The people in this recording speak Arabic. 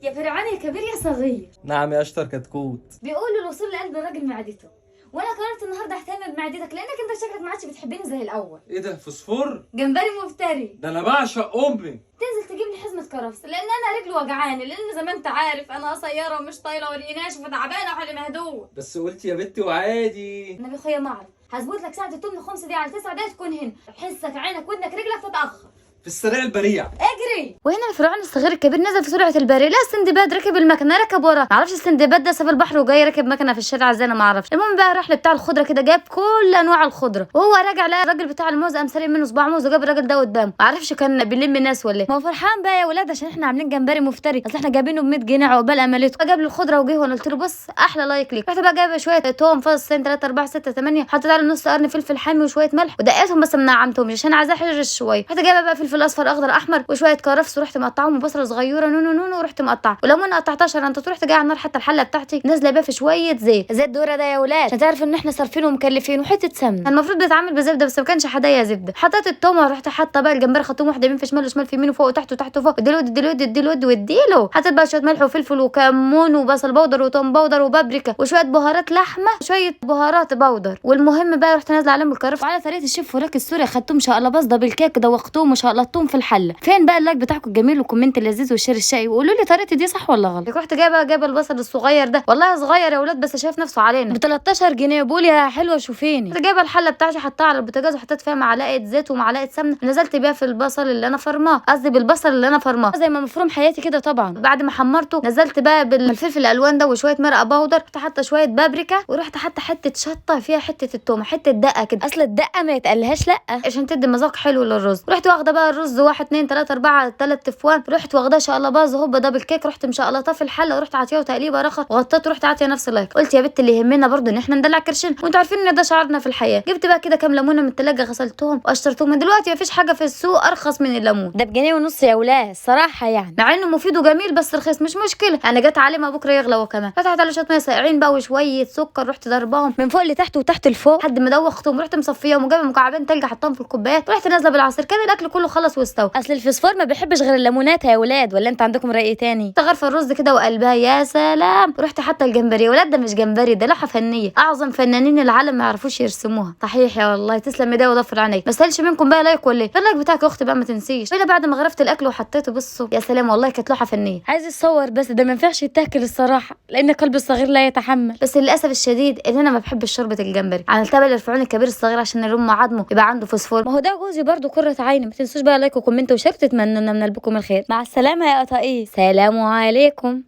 يا فرعون يا كبير يا صغير. نعم يا اشطر كتكوت. بيقولوا الوصول لقلب الراجل معدته، وانا قررت النهارده اهتم بمعدتك لانك انت شكلك ما عادش بتحبني زي الاول. ايه ده فوسفور؟ جمبري مفتري. ده انا بعشق امي. تنزل تجيب لي حزمه كرفس لان انا رجلي وجعاني، لان زي ما انت عارف انا قصيره ومش طايله وريناش وتعبانه وحالي مهدوء. بس قلت يا بنتي وعادي. النبي اخويا ما اعرف، هظبط لك ساعه التمن 5 دقيقه على 9 دقايق تكون هنا، حسك عينك ودنك رجلك تتاخر. في السريع البريع. اجري. وهنا الفرعون الصغير الكبير نزل في سرعه البريء، لا السندباد ركب المكنه ركب وراه، معرفش السندباد ده ساب البحر وجاي راكب مكنه في الشارع ازاي انا ما اعرفش. المهم بقى راح لبتاع الخضره كده جاب كل انواع الخضره، وهو راجع لقى الراجل بتاع الموز قام سارق منه صباع موز وجاب الراجل ده قدامه، ما اعرفش كان بيلم ناس ولا ايه. ما هو فرحان بقى يا ولاد عشان احنا عاملين جمبري مفتري، اصل احنا جايبينه ب 100 جنيه عقبال املته. جاب لي الخضره وجه وانا قلت له بص احلى لايك ليك. رحت بقى جايبه شويه توم فصين 3 4 6 8، حطيت عليه نص قرن فلفل حامي وشويه ملح ودقيتهم بس ما نعمتهمش عشان عايزاه حرش شويه. رحت جايبه بقى فلفل اصفر اخضر احمر وشويه كرفس ورحت مقطعهم وبصله صغيره نونو ورحت مقطعه وليمون قطعتها شرنطه. رحت جايه على النار حتى الحله بتاعتي نازله بيها في شويه زيت ذره ده يا ولاد عشان تعرف ان احنا صارفين ومكلفين، وحته سمنه المفروض بيتعمل بزبده بس ما كانش حدايا زبده. حطيت التومه ورحت حاطه بقى الجمبري خدتهم واحده يمين في شمال وشمال في يمين وفوق وتحت وتحت وفوق، اديله واديله. حطيت بقى شويه ملح وفلفل وكمون وبصل بودر وتوم بودر وبابريكا وشويه بهارات لحمه وشويه بهارات بودر. والمهم بقى رحت نازله عليهم بالكرفس وعلى طريقه الشيف فراك السوري خدتهم شقلباص ده بالكيك دوقتهم وشقلطتهم في الحله. فين بقى اللايك بتاعكم الجميل والكومنت اللذيذ والشير الشقي وقولوا لي طريقتي دي صح ولا غلط. رحت جايبه البصل الصغير ده، والله صغير يا ولاد بس شايف نفسه علينا ب 13 جنيه. بقول يا حلوه شوفيني. رحت جايبه الحله بتاعتي حطها على البوتاجاز وحطيت فيها معلقه زيت ومعلقه سمنه، نزلت بيها في البصل اللي انا فرماه، قصدي بالبصل اللي انا فرماه زي ما مفروم حياتي كده طبعا. بعد ما حمرته نزلت بقى بالفلفل الالوان ده وشويه مرقه بودر، رحت حاطه شويه بابريكا ورحت حاطه حته شطه فيها حته التومه حته دقه كده، اصل الدقه ما يتقلهاش لا عشان تدي مذاق حلو للرز. رحت واخده بقى الرز 1 2 3 4 3 تفوان، رحت واخداه شقلباز هوبا دبل كيك، رحت مشقلطاه في الحله ورحت عاطيه تقليبه رخر وغطيت ورحت عاطيه نفس اللايك. قلت يا بت اللي يهمنا برضو ان احنا ندلع كرشين وانتوا عارفين ان ده شعارنا في الحياه. جبت بقى كده كام ليمونه من التلاجه غسلتهم وقشرتهم، دلوقتي مفيش حاجه في السوق ارخص من الليمون ده بجنيه ونص يا ولاد الصراحه يعني، مع انه مفيد وجميل بس رخيص مش مشكله، انا جت عليه ما بكره يغلى وكمان. فتحت على شويه ميه ساقعين بقى وشويه سكر، رحت ضرباهم من فوق لتحت وتحت لفوق لحد ما دوختهم، رحت مصفيهم وجايبه مكعبين تلج حطهم في الكوبايات ورحت نازله بالعصير. كان الاكل كله خلص واستوى. اصل الفسفور ما بيحبش غير الليمونات يا ولاد، ولا انت عندكم راي تاني؟ غرفه الرز كده وقلبها يا سلام. رحت حاطه الجمبري يا ولاد، ده مش جمبري ده لوحه فنيه، اعظم فنانين العالم ما يعرفوش يرسموها صحيح يا والله. تسلم ايديا وضفر عينيك. ما استاهلش منكم بقى لايك ولا ايه؟ اللايك بتاعك يا اختي بقى ما تنسيش. الا بعد ما غرفت الاكل وحطيته بصوا يا سلام والله كانت لوحه فنيه. عايز يتصور بس ده ما ينفعش يتاكل الصراحه لان قلبي الصغير لا يتحمل. بس للاسف الشديد ان انا ما بحبش شوربه الجمبري، عملتها بقى للفرعون الكبير الصغير عشان يلم عظمه يبقى عنده فوسفور. ما هو ده جوزي برده قرة عيني. ما تنسوش بقى لايك وكومنت وشير، تتمنوا لنا من قلبكم الخير. مع السلامه يا قطاقيس، سلام عليكم.